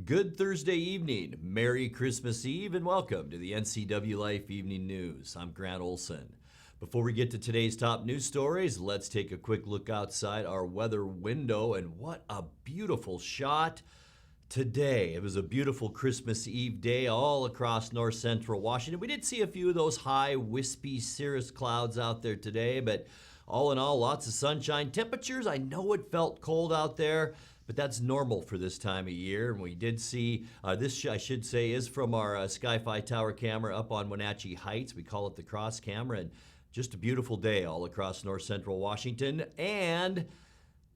Good Thursday evening, Merry Christmas Eve, and welcome to the NCWLIFE Evening News. I'm Grant Olson. Before we get to today's top news stories, let's take a quick look outside our weather window, and what a beautiful shot today. It was a beautiful Christmas Eve day all across north central Washington. We did see a few of those high, wispy cirrus clouds out there today, but all in all, lots of sunshine. Temperatures, I know it felt cold out there, but that's normal for this time of year. And we did see, this I should say is from our Sky-Fi Tower camera up on Wenatchee Heights. We call it the cross camera, and just a beautiful day all across north central Washington. And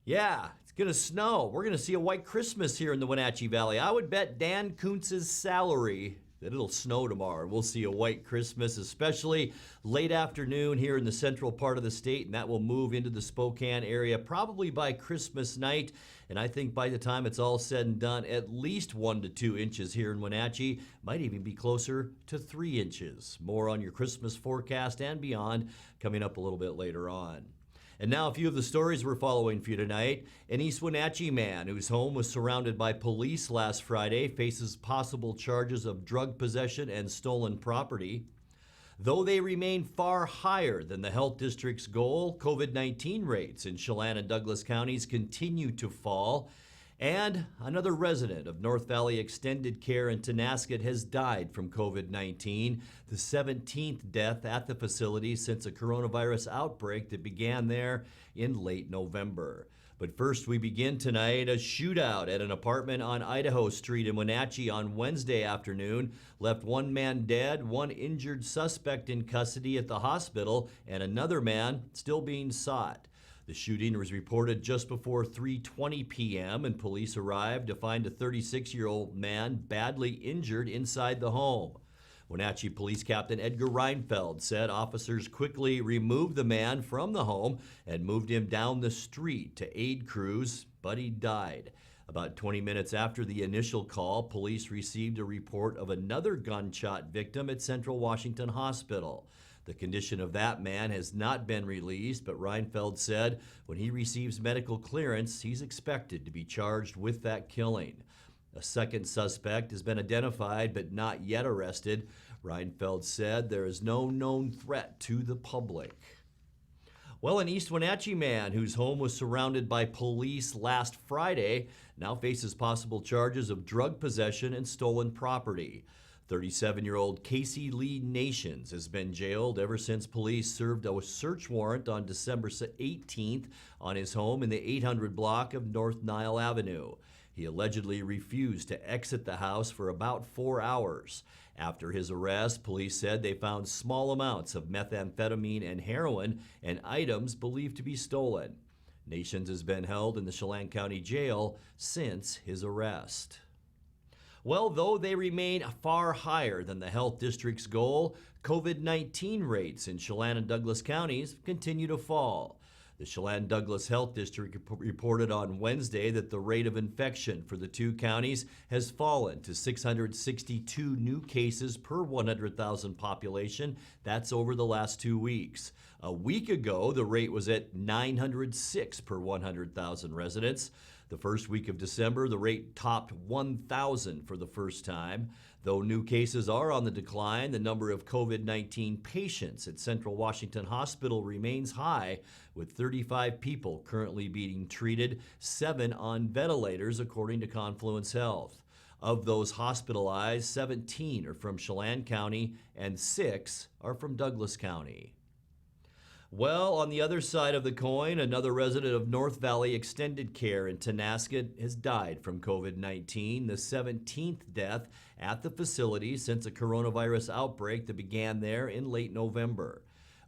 yeah, it's gonna snow. We're gonna see a white Christmas here in the Wenatchee Valley. I would bet Dan Kuntz's salary that it'll snow tomorrow. We'll see a white Christmas, especially late afternoon here in the central part of the state, and that will move into the Spokane area probably by Christmas night. And I think by the time it's all said and done, at least 1 to 2 inches here in Wenatchee, might even be closer to 3 inches. More on your Christmas forecast and beyond coming up a little bit later on. And now a few of the stories we're following for you tonight. An East Wenatchee man whose home was surrounded by police last Friday faces possible charges of drug possession and stolen property. Though they remain far higher than the health district's goal, COVID-19 rates in Chelan and Douglas counties continue to fall. And another resident of North Valley Extended Care in Tonasket has died from COVID-19, the 17th death at the facility since a coronavirus outbreak that began there in late November. But first, we begin tonight. A shootout at an apartment on Idaho Street in Wenatchee on Wednesday afternoon left one man dead, one injured suspect in custody at the hospital, and another man still being sought. The shooting was reported just before 3:20 p.m. and police arrived to find a 36-year-old man badly injured inside the home. Wenatchee Police Captain Edgar Reinfeld said officers quickly removed the man from the home and moved him down the street to aid crews, but he died. About 20 minutes after the initial call, police received a report of another gunshot victim at Central Washington Hospital. The condition of that man has not been released, but Reinfeld said when he receives medical clearance, he's expected to be charged with that killing. A second suspect has been identified but not yet arrested. Reinfeld said there is no known threat to the public. Well, an East Wenatchee man whose home was surrounded by police last Friday now faces possible charges of drug possession and stolen property. 37-year-old Casey Lee Nations has been jailed ever since police served a search warrant on December 18th on his home in the 800 block of North Nile Avenue. He allegedly refused to exit the house for about 4 hours. After his arrest, police said they found small amounts of methamphetamine and heroin and items believed to be stolen. Nations has been held in the Chelan County Jail since his arrest. Well, though they remain far higher than the health district's goal, COVID-19 rates in Chelan and Douglas counties continue to fall. The Chelan-Douglas Health District reported on Wednesday that the rate of infection for the two counties has fallen to 662 new cases per 100,000 population. That's over the last 2 weeks. A week ago, the rate was at 906 per 100,000 residents. The first week of December, the rate topped 1,000 for the first time. Though new cases are on the decline, the number of COVID-19 patients at Central Washington Hospital remains high, with 35 people currently being treated, 7 on ventilators, according to Confluence Health. Of those hospitalized, 17 are from Chelan County and 6 are from Douglas County. Well, on the other side of the coin, another resident of North Valley Extended Care in Tonasket has died from COVID-19, the 17th death at the facility since a coronavirus outbreak that began there in late November.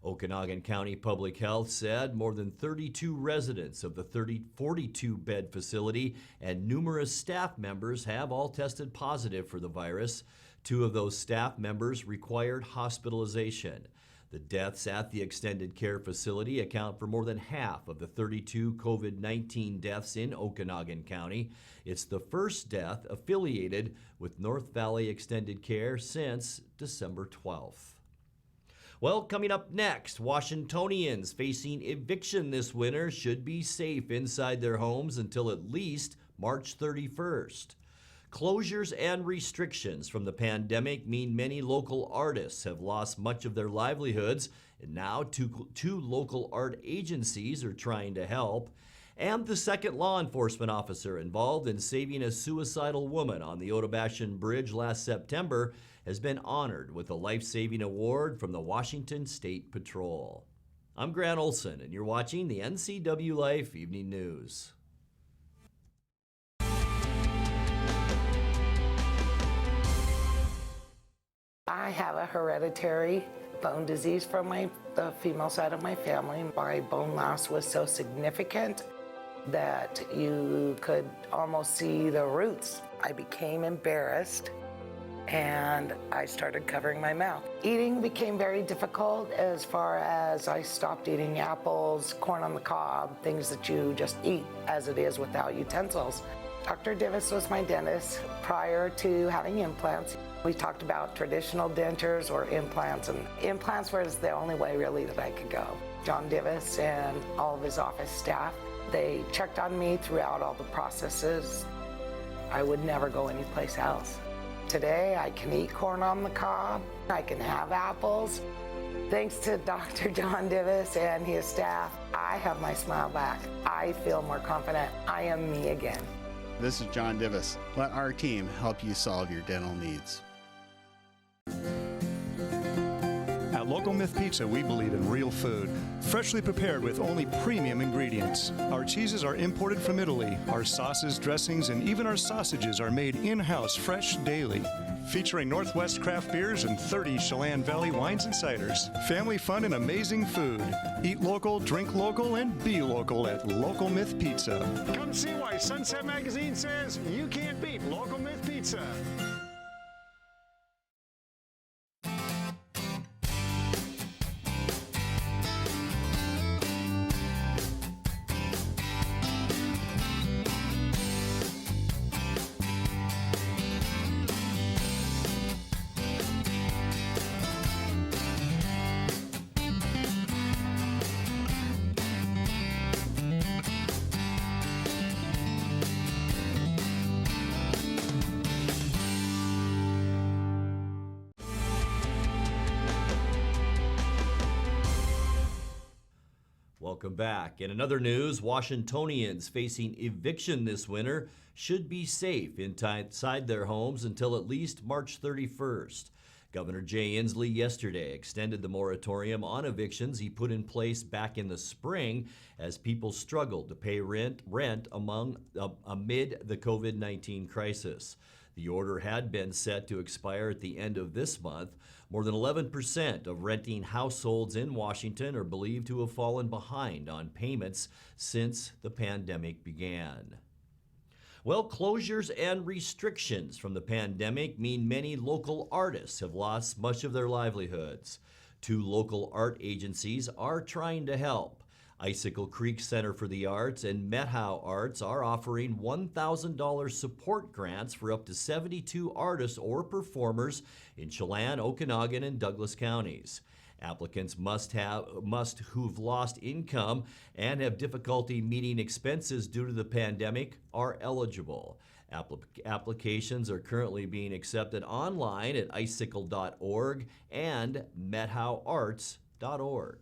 Okanagan County Public Health said more than 32 residents of the 42-bed facility and numerous staff members have all tested positive for the virus. 2 of those staff members required hospitalization. The deaths at the extended care facility account for more than half of the 32 COVID-19 deaths in Okanagan County. It's the first death affiliated with North Valley Extended Care since December 12th. Well, coming up next, Washingtonians facing eviction this winter should be safe inside their homes until at least March 31st. Closures and restrictions from the pandemic mean many local artists have lost much of their livelihoods, and now two local art agencies are trying to help. And the second law enforcement officer involved in saving a suicidal woman on the Otobashan Bridge last September has been honored with a life-saving award from the Washington State Patrol. I'm Grant Olson, and you're watching the NCWLIFE Evening News. I have a hereditary bone disease from the female side of my family. My bone loss was so significant that you could almost see the roots. I became embarrassed and I started covering my mouth. Eating became very difficult as far as I stopped eating apples, corn on the cob, things that you just eat as it is without utensils. Dr. Divis was my dentist prior to having implants. We talked about traditional dentures or implants, and implants was the only way really that I could go. John Divis and all of his office staff, they checked on me throughout all the processes. I would never go anyplace else. Today I can eat corn on the cob, I can have apples. Thanks to Dr. John Divis and his staff, I have my smile back. I feel more confident. I am me again. This is John Divis. Let our team help you solve your dental needs. At Local Myth Pizza, we believe in real food, freshly prepared with only premium ingredients. Our cheeses are imported from Italy. Our sauces, dressings, and even our sausages are made in-house fresh daily. Featuring Northwest craft beers and 30 Chelan Valley wines and ciders. Family fun and amazing food. Eat local, drink local, and be local at Local Myth Pizza. Come see why Sunset Magazine says you can't beat Local Myth Pizza. Welcome back. In another news, Washingtonians facing eviction this winter should be safe inside their homes until at least March 31st. Governor Jay Inslee yesterday extended the moratorium on evictions he put in place back in the spring as people struggled to pay rent amid the COVID-19 crisis. The order had been set to expire at the end of this month. More than 11% of renting households in Washington are believed to have fallen behind on payments since the pandemic began. Well, closures and restrictions from the pandemic mean many local artists have lost much of their livelihoods. Two local art agencies are trying to help. Icicle Creek Center for the Arts and Methow Arts are offering $1,000 support grants for up to 72 artists or performers in Chelan, Okanagan, and Douglas counties. Applicants who've lost income and have difficulty meeting expenses due to the pandemic are eligible. Applications are currently being accepted online at icicle.org and methowarts.org.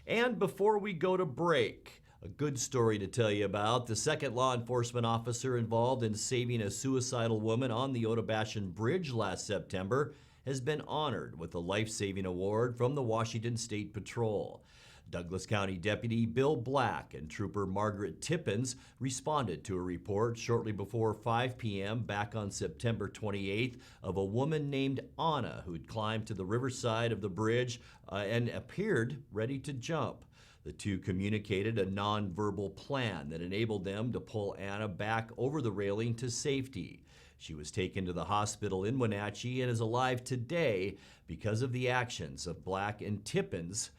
And before we go to break, a good story to tell you about. The second law enforcement officer involved in saving a suicidal woman on the Otobashan Bridge last September has been honored with a life-saving award from the Washington State Patrol. Douglas County Deputy Bill Black and Trooper Margaret Tippins responded to a report shortly before 5 p.m. back on September 28th of a woman named Anna who'd climbed to the riverside of the bridge and appeared ready to jump. The two communicated a nonverbal plan that enabled them to pull Anna back over the railing to safety. She was taken to the hospital in Wenatchee and is alive today because of the actions of Black and Tippins.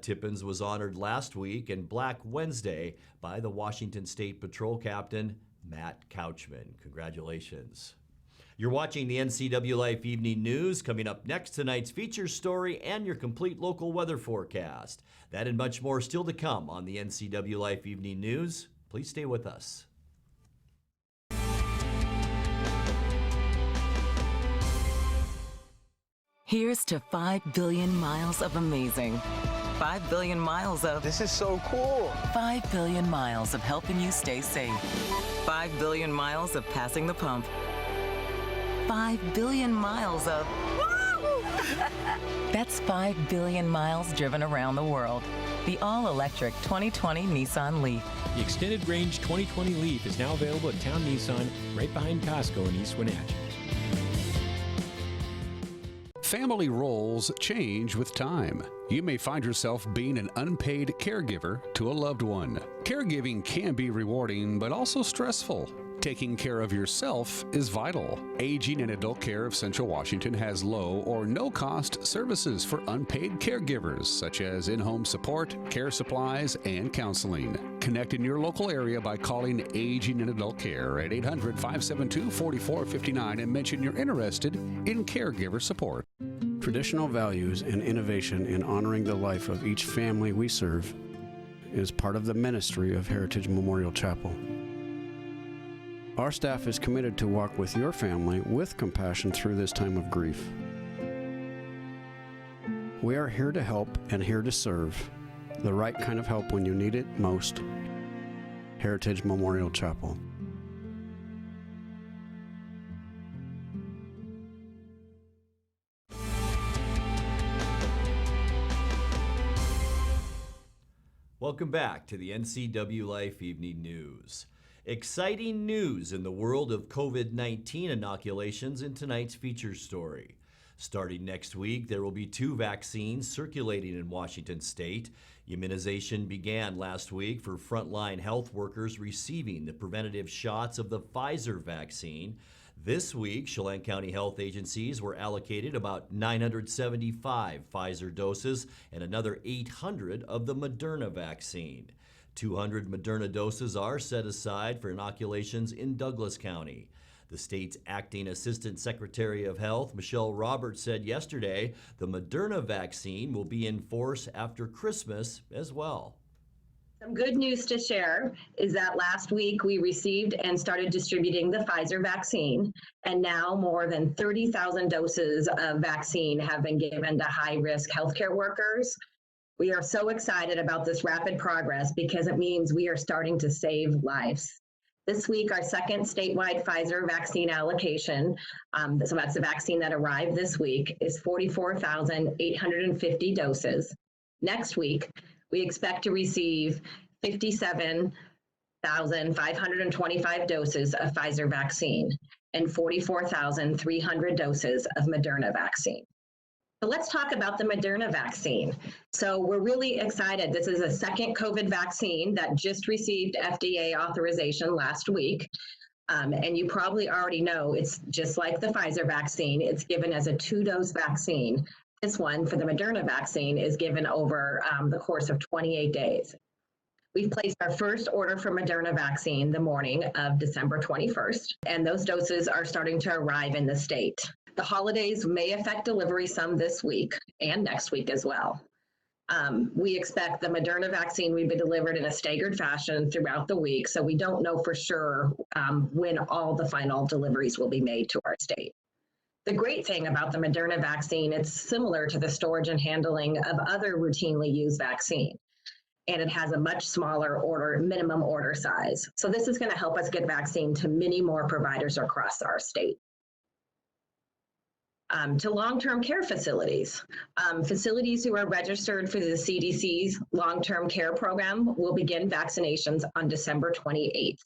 Tippins was honored last week and Black Wednesday by the Washington State Patrol Captain, Matt Couchman. Congratulations. You're watching the NCWLIFE Evening News. Coming up next, tonight's feature story and your complete local weather forecast. That and much more still to come on the NCWLIFE Evening News. Please stay with us. Here's to 5 billion miles of amazing. 5 billion miles of... This is so cool. 5 billion miles of helping you stay safe. 5 billion miles of passing the pump. 5 billion miles of... That's 5 billion miles driven around the world. The all-electric 2020 Nissan Leaf. The extended range 2020 Leaf is now available at Town Nissan, right behind Costco in East Wenatchee. Family roles change with time. You may find yourself being an unpaid caregiver to a loved one. Caregiving can be rewarding, but also stressful. Taking care of yourself is vital. Aging and Adult Care of Central Washington has low or no cost services for unpaid caregivers, such as in-home support, care supplies, and counseling. Connect in your local area by calling Aging and Adult Care at 800-572-4459 and mention you're interested in caregiver support. Traditional values and innovation in honoring the life of each family we serve is part of the ministry of Heritage Memorial Chapel. Our staff is committed to walk with your family with compassion through this time of grief. We are here to help and here to serve. The right kind of help when you need it most. Heritage Memorial Chapel. Welcome back to the NCWLIFE Evening News. Exciting news in the world of COVID-19 inoculations in tonight's feature story. Starting next week, there will be 2 vaccines circulating in Washington state. Immunization began last week for frontline health workers receiving the preventative shots of the Pfizer vaccine. This week, Chelan County health agencies were allocated about 975 Pfizer doses and another 800 of the Moderna vaccine. 200 Moderna doses are set aside for inoculations in Douglas County. The state's acting Assistant Secretary of Health, Michelle Roberts, said yesterday the Moderna vaccine will be in force after Christmas as well. Some good news to share is that last week we received and started distributing the Pfizer vaccine, and now more than 30,000 doses of vaccine have been given to high-risk healthcare workers. We are so excited about this rapid progress because it means we are starting to save lives. This week, our second statewide Pfizer vaccine allocation, so that's the vaccine that arrived this week, is 44,850 doses. Next week, we expect to receive 57,525 doses of Pfizer vaccine and 44,300 doses of Moderna vaccine. So let's talk about the Moderna vaccine. So we're really excited. This is a second COVID vaccine that just received FDA authorization last week. And you probably already know it's just like the Pfizer vaccine. It's given as a 2-dose vaccine. This one for the Moderna vaccine is given over the course of 28 days. We've placed our first order for Moderna vaccine the morning of December 21st, and those doses are starting to arrive in the state. The holidays may affect delivery some this week and next week as well. We expect the Moderna vaccine will be delivered in a staggered fashion throughout the week, so we don't know for sure when all the final deliveries will be made to our state. The great thing about the Moderna vaccine, it's similar to the storage and handling of other routinely used vaccine, and it has a much smaller minimum order size. So this is going to help us get vaccine to many more providers across our state. To long-term care facilities. Facilities who are registered for the CDC's long-term care program will begin vaccinations on December 28th.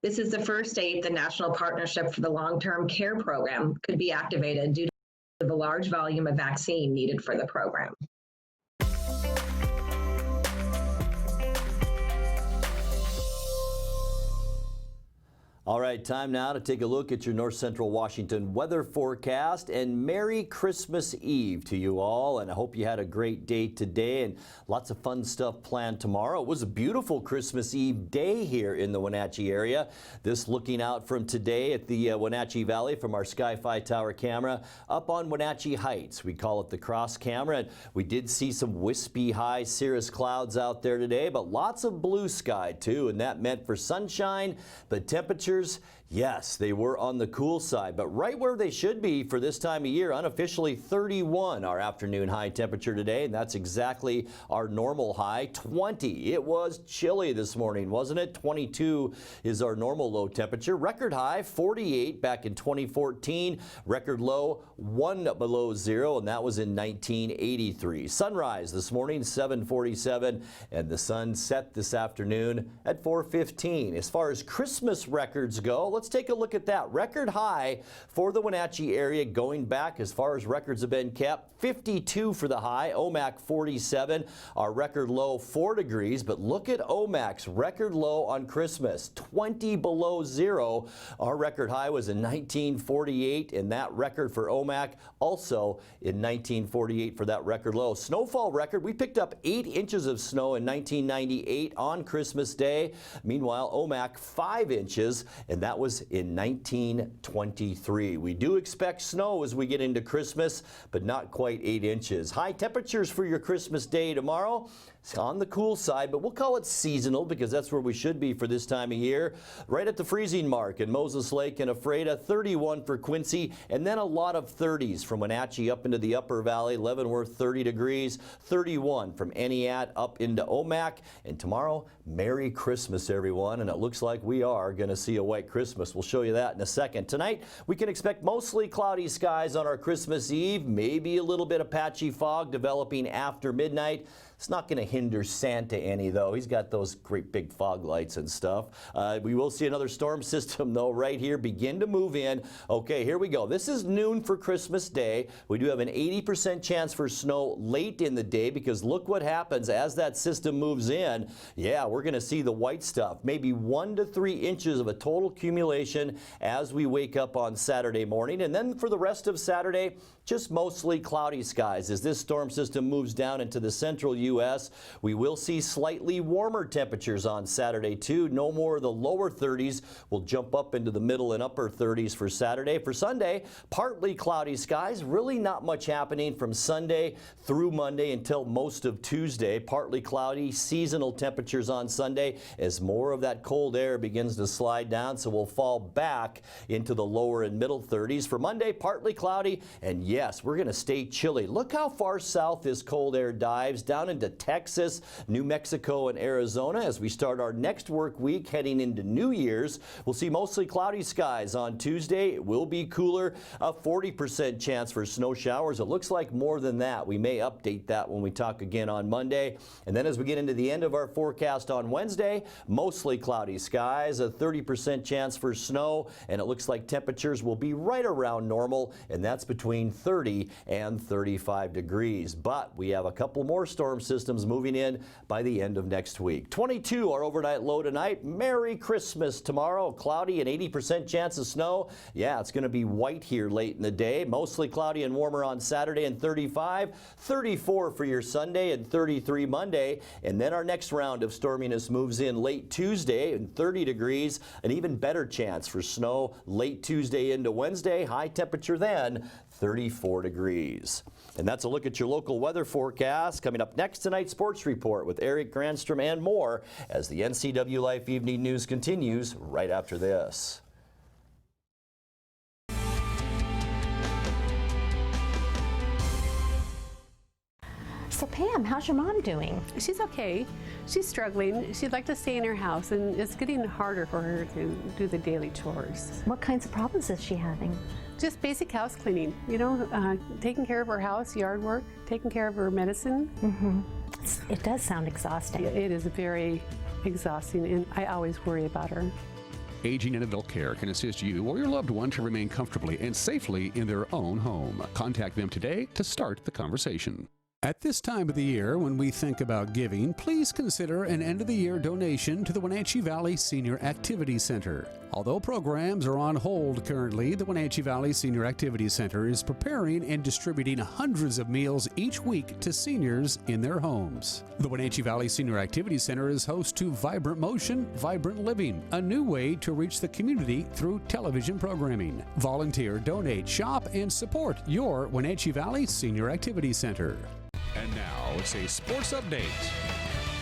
This is the first date the National Partnership for the Long-Term Care Program could be activated due to the large volume of vaccine needed for the program. All right, time now to take a look at your North Central Washington weather forecast, and Merry Christmas Eve to you all, and I hope you had a great day today and lots of fun stuff planned tomorrow. It was a beautiful Christmas Eve day here in the Wenatchee area. This looking out from today at the Wenatchee Valley from our Sky-Fi Tower camera up on Wenatchee Heights. We call it the cross camera, and we did see some wispy high cirrus clouds out there today, but lots of blue sky too, and that meant for sunshine. The temperature temperatures, yes, they were on the cool side, but right where they should be for this time of year, unofficially 31 our afternoon high temperature today, and that's exactly our normal high, 20. It was chilly this morning, wasn't it? 22 is our normal low temperature. Record high, 48 back in 2014. Record low, 1 below zero, and that was in 1983. Sunrise this morning, 7:47, and the sun set this afternoon at 4:15. As far as Christmas records go, let's take a look at that. Record high for the Wenatchee area going back as far as records have been kept. 52 for the high, Omak 47. Our record low 4 degrees, but look at Omak's record low on Christmas, 20 below zero. Our record high was in 1948, and that record for Omak also in 1948 for that record low. Snowfall record, we picked up 8 inches of snow in 1998 on Christmas Day. Meanwhile, Omak 5 inches, and that was in 1923. We do expect snow as we get into Christmas, but not quite 8 inches. High temperatures for your Christmas Day tomorrow. It's on the cool side, but we'll call it seasonal because that's where we should be for this time of year. Right at the freezing mark in Moses Lake and Ephrata, 31 for Quincy, and then a lot of 30s from Wenatchee up into the Upper Valley. Leavenworth 30 degrees, 31 from Eniat up into Omak. And tomorrow, Merry Christmas, everyone. And it looks like we are going to see a white Christmas. We'll show you that in a second. Tonight, we can expect mostly cloudy skies on our Christmas Eve, maybe a little bit of patchy fog developing after midnight. It's not going to hinder Santa any, though. He's got those great big fog lights and stuff. We will see another storm system, though, right here begin to move in. Okay, here we go. This is noon for Christmas Day. We do have an 80% chance for snow late in the day because look what happens as that system moves in. Yeah, we're going to see the white stuff, maybe 1 to 3 inches of a total accumulation as we wake up on Saturday morning. And then for the rest of Saturday, just mostly cloudy skies. As this storm system moves down into the central U.S., we will see slightly warmer temperatures on Saturday, too. No more of the lower 30s. We'll jump up into the middle and upper 30s for Saturday. For Sunday, partly cloudy skies. Really not much happening from Sunday through Monday until most of Tuesday. Partly cloudy, seasonal temperatures on Sunday as more of that cold air begins to slide down, so we'll fall back into the lower and middle 30s. For Monday, partly cloudy, and yes, we're going to stay chilly. Look how far south this cold air dives down into Texas, New Mexico, and Arizona. As we start our next work week heading into New Year's, we'll see mostly cloudy skies on Tuesday. It will be cooler, a 40% chance for snow showers. It looks like more than that. We may update that when we talk again on Monday. And then as we get into the end of our forecast on Wednesday, mostly cloudy skies, a 30% chance for snow, and it looks like temperatures will be right around normal, and that's between 30 and 35 degrees. But we have a couple more storm systems moving in by the end of next week. 22 our overnight low tonight. Merry Christmas tomorrow. Cloudy and 80% chance of snow. Yeah, it's going to be white here late in the day. Mostly cloudy and warmer on Saturday and 35. 34 for your Sunday and 33 Monday. And then our next round of storminess moves in late Tuesday and 30 degrees. An even better chance for snow late Tuesday into Wednesday. High temperature then 34 degrees. And that's a look at your local weather forecast. Coming up next, tonight's sports report with Eric Granstrom and more as the NCWLIFE Evening News continues right after this. So Pam, how's your mom doing? She's okay. She's struggling. She'd like to stay in her house, and it's getting harder for her to do the daily chores. What kinds of problems is she having? Just basic house cleaning, you know, taking care of her house, yard work, taking care of her medicine. Mm-hmm. It does sound exhausting. It is very exhausting, and I always worry about her. Aging in Adult Care can assist you or your loved one to remain comfortably and safely in their own home. Contact them today to start the conversation. At this time of the year, when we think about giving, please consider an end-of-the-year donation to the Wenatchee Valley Senior Activity Center. Although programs are on hold currently, the Wenatchee Valley Senior Activity Center is preparing and distributing hundreds of meals each week to seniors in their homes. The Wenatchee Valley Senior Activity Center is host to Vibrant Motion, Vibrant Living, a new way to reach the community through television programming. Volunteer, donate, shop, and support your Wenatchee Valley Senior Activity Center. And now it's a sports update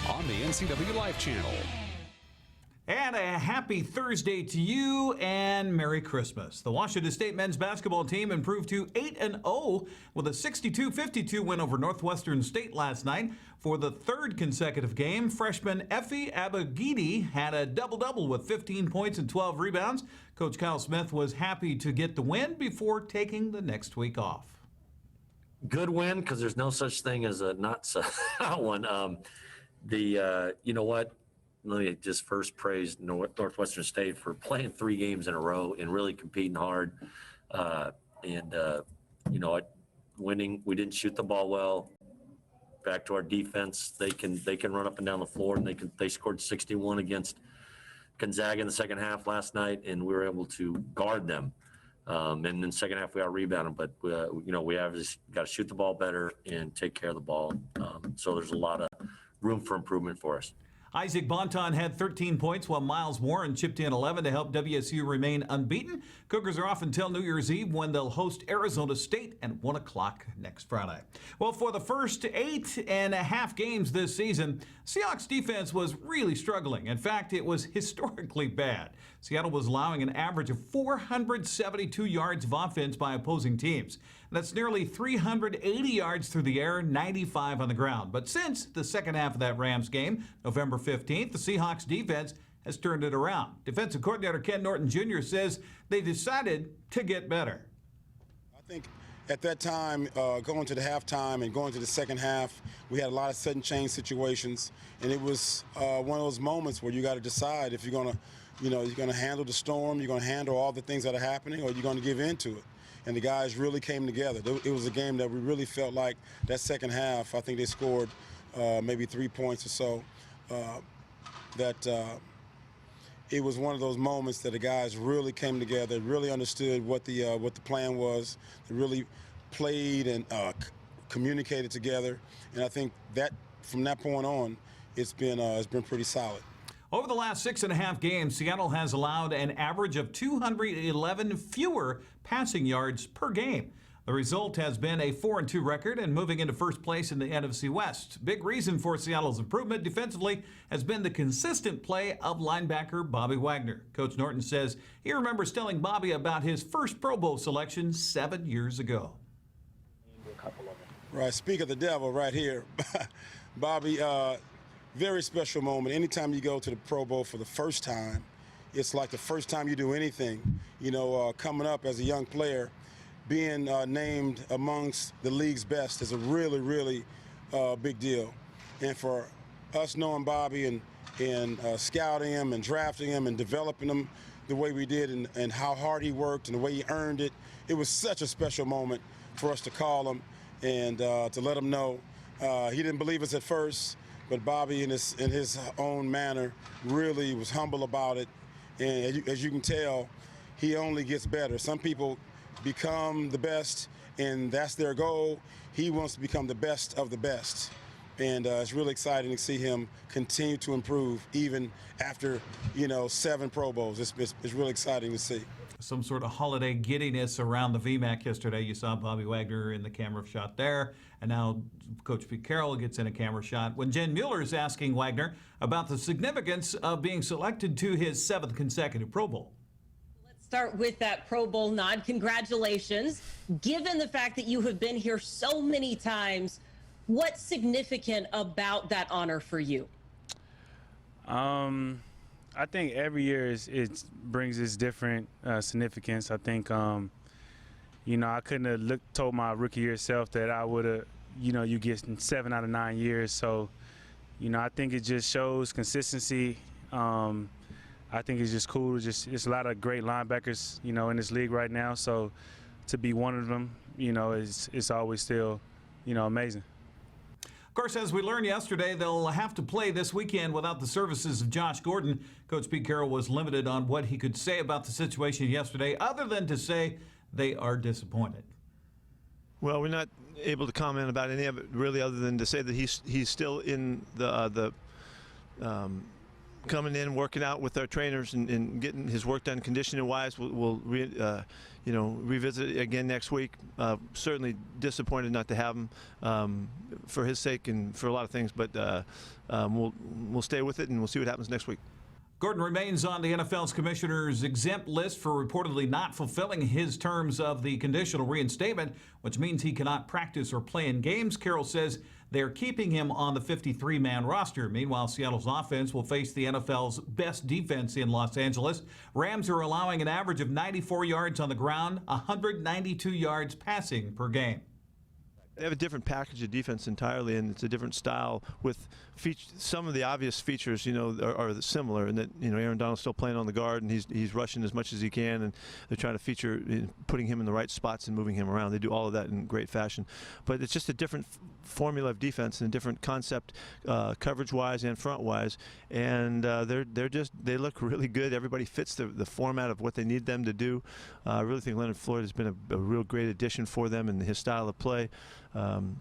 on the NCWLIFE channel. And a happy Thursday to you and Merry Christmas. The Washington State men's basketball team improved to 8-0 with a 62-52 win over Northwestern State last night. For the third consecutive game, freshman Effie Abagidi had a double-double with 15 points and 12 rebounds. Coach Kyle Smith was happy to get the win before taking the next week off. Good win, because there's no such thing as a not so one. You know what? Let me just first praise Northwestern State for playing 3 games in a row and really competing hard. Winning. We didn't shoot the ball well. Back to our defense, they can run up and down the floor, and they scored 61 against Gonzaga in the second half last night, and we were able to guard them. And in the second half, we out-rebounded, but we have got to shoot the ball better and take care of the ball. So there's a lot of room for improvement for us. Isaac Bonton had 13 points while Miles Warren chipped in 11 to help WSU remain unbeaten. Cougars are off until New Year's Eve when they'll host Arizona State at 1 o'clock next Friday. Well, for the first 8.5 games this season, Seahawks defense was really struggling. In fact, it was historically bad. Seattle was allowing an average of 472 yards of offense by opposing teams. That's nearly 380 yards through the air, 95 on the ground. But since the second half of that Rams game, November 15th, the Seahawks defense has turned it around. Defensive coordinator Ken Norton Jr. says they decided to get better. I think at that time, going to the halftime and going to the second half, we had a lot of sudden change situations, and it was one of those moments where you got to decide if you're going to handle the storm, you're going to handle all the things that are happening, or you're going to give in to it. And the guys really came together. It was a game that we really felt like that second half, I think they scored maybe 3 points or so, it was one of those moments that the guys really came together, really understood what the plan was. They really played and communicated together. And I think that from that point on, it's been pretty solid. Over the last 6.5 games, Seattle has allowed an average of 211 fewer passing yards per game. The result has been a 4-2 record and moving into first place in the NFC West. Big reason for Seattle's improvement defensively has been the consistent play of linebacker Bobby Wagner. Coach Norton says he remembers telling Bobby about his first Pro Bowl selection 7 years ago. Right, speak of the devil right here. Bobby, very special moment. Anytime you go to the Pro Bowl for the first time, it's like the first time you do anything. Coming up as a young player, being named amongst the league's best is a really, really big deal. And for us knowing Bobby and scouting him and drafting him and developing him the way we did and how hard he worked and the way he earned it, it was such a special moment for us to call him and to let him know. He didn't believe us at first, but Bobby, in his own manner, really was humble about it. And as you can tell, he only gets better. Some people become the best, and that's their goal. He wants to become the best of the best. And it's really exciting to see him continue to improve, even after, 7 Pro Bowls. It's really exciting to see. Some sort of holiday giddiness around the VMAC yesterday. You saw Bobby Wagner in the camera shot there, and now Coach Pete Carroll gets in a camera shot when Jen Mueller is asking Wagner about the significance of being selected to his 7th consecutive Pro Bowl. Let's start with that Pro Bowl nod. Congratulations. Given the fact that you have been here so many times, what's significant about that honor for you? I think every year it brings its different significance. I think, I couldn't have told my rookie year self that I would have, you get 7 out of 9 years. So, I think it just shows consistency. I think it's just cool. It's a lot of great linebackers, in this league right now. So to be one of them, it's always still, amazing. Of course, as we learned yesterday, they'll have to play this weekend without the services of Josh Gordon. Coach Pete Carroll was limited on what he could say about the situation yesterday, other than to say they are disappointed. Well, we're not able to comment about any of it really, other than to say that he's still in the coming in, working out with our trainers and getting his work done conditioning-wise. We'll revisit it again next week. Certainly disappointed not to have him for his sake and for a lot of things, but we'll stay with it and we'll see what happens next week. Gordon remains on the NFL's commissioner's exempt list for reportedly not fulfilling his terms of the conditional reinstatement, which means he cannot practice or play in games. Carroll says they're keeping him on the 53-man roster. Meanwhile, Seattle's offense will face the NFL's best defense in Los Angeles. Rams are allowing an average of 94 yards on the ground, 192 yards passing per game. They have a different package of defense entirely, and it's a different style with some of the obvious features, are similar, and that, Aaron Donald's still playing on the guard, and he's rushing as much as he can, and they're trying to feature putting him in the right spots and moving him around. They do all of that in great fashion, but it's just a different formula of defense and a different concept, coverage-wise and front-wise, and they look really good. Everybody fits the format of what they need them to do. I really think Leonard Floyd has been a real great addition for them in his style of play.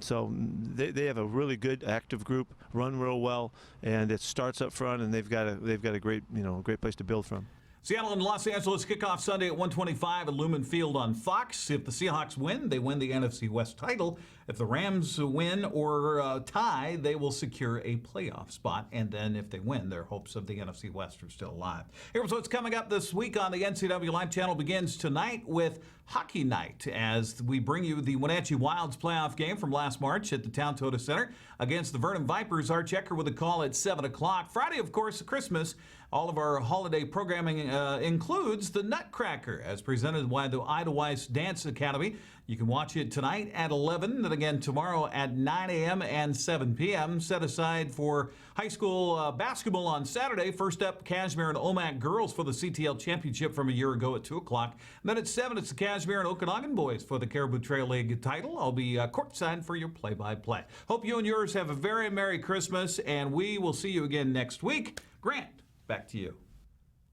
So they have a really good active group, run real well, and it starts up front, and they've got a great great place to build from. Seattle and Los Angeles kick off Sunday at 1:25 at Lumen Field on Fox. If the Seahawks win, they win the NFC West title. If the Rams win or tie, they will secure a playoff spot. And then if they win, their hopes of the NFC West are still alive. Here's what's coming up this week on the NCWLIFE channel. Begins tonight with Hockey Night as we bring you the Wenatchee Wilds playoff game from last March at the Town Toyota Center against the Vernon Vipers. Art Checker with a call at 7 o'clock. Friday, of course, Christmas. All of our holiday programming includes the Nutcracker, as presented by the Idlewife Dance Academy. You can watch it tonight at 11, then again tomorrow at 9 a.m. and 7 p.m. Set aside for high school basketball on Saturday. First up, Cashmere and Omak girls for the CTL Championship from a year ago at 2 o'clock. And then at 7, it's the Cashmere and Okanagan boys for the Caribou Trail League title. I'll be courtside for your play-by-play. Hope you and yours have a very Merry Christmas, and we will see you again next week. Grant, back to you.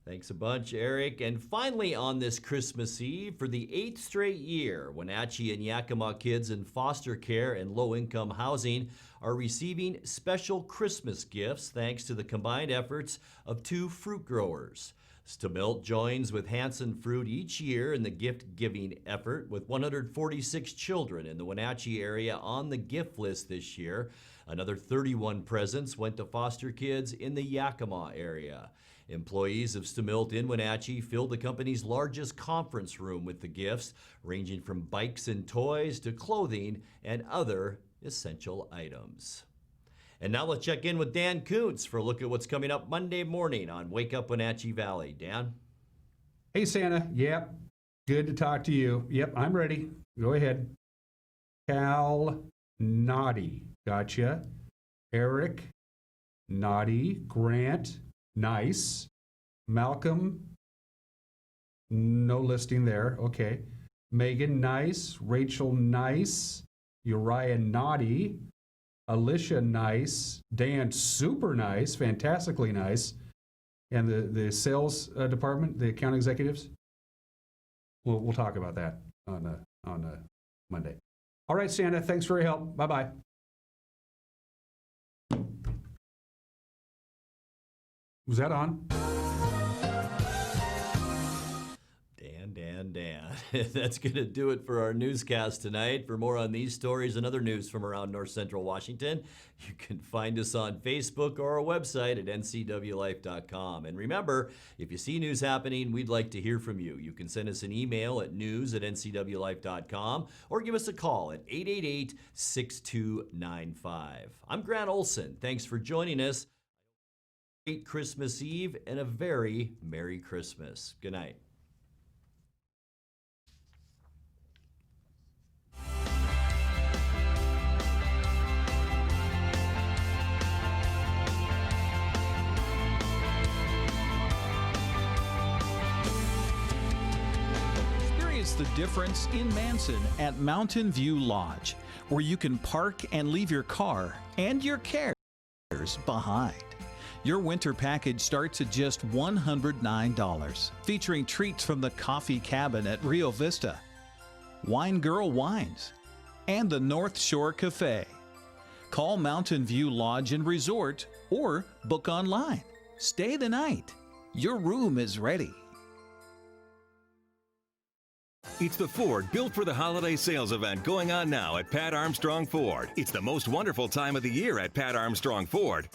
Thanks a bunch, Eric. And finally on this Christmas Eve, for the 8th straight year, Wenatchee and Yakima kids in foster care and low-income housing are receiving special Christmas gifts thanks to the combined efforts of 2 fruit growers. Stamilt joins with Hanson Fruit each year in the gift-giving effort, with 146 children in the Wenatchee area on the gift list this year. Another 31 presents went to foster kids in the Yakima area. Employees of Stamilt in Wenatchee filled the company's largest conference room with the gifts, ranging from bikes and toys to clothing and other essential items. And now let's check in with Dan Kuntz for a look at what's coming up Monday morning on Wake Up Wenatchee Valley. Dan? Hey, Santa. Yep. Good to talk to you. Yep, I'm ready. Go ahead. Cal Naughty. Gotcha. Eric Naughty. Grant. Nice. Malcolm. No listing there. Okay. Megan. Nice. Rachel. Nice. Uriah. Naughty. Alicia. Nice. Dan. Super nice. Fantastically nice. And the sales department, the account executives, we'll talk about that on Monday. All right, Santa, thanks for your help. Bye-bye. Was that on? Dan. That's going to do it for our newscast tonight. For more on these stories and other news from around North Central Washington, you can find us on Facebook or our website at ncwlife.com. And remember, if you see news happening, we'd like to hear from you. You can send us an email at news@ncwlife.com or give us a call at 888-6295. I'm Grant Olson. Thanks for joining us. Great Christmas Eve and a very Merry Christmas. Good night. The difference in Manson at Mountain View Lodge, where you can park and leave your car and your cares behind. Your winter package starts at just $109, featuring treats from the Coffee Cabin at Rio Vista, Wine Girl Wines, and the North Shore Cafe. Call Mountain View Lodge and Resort or book online. Stay the night. Your room is ready. It's the Ford Built for the Holiday sales event going on now at Pat Armstrong Ford. It's the most wonderful time of the year at Pat Armstrong Ford.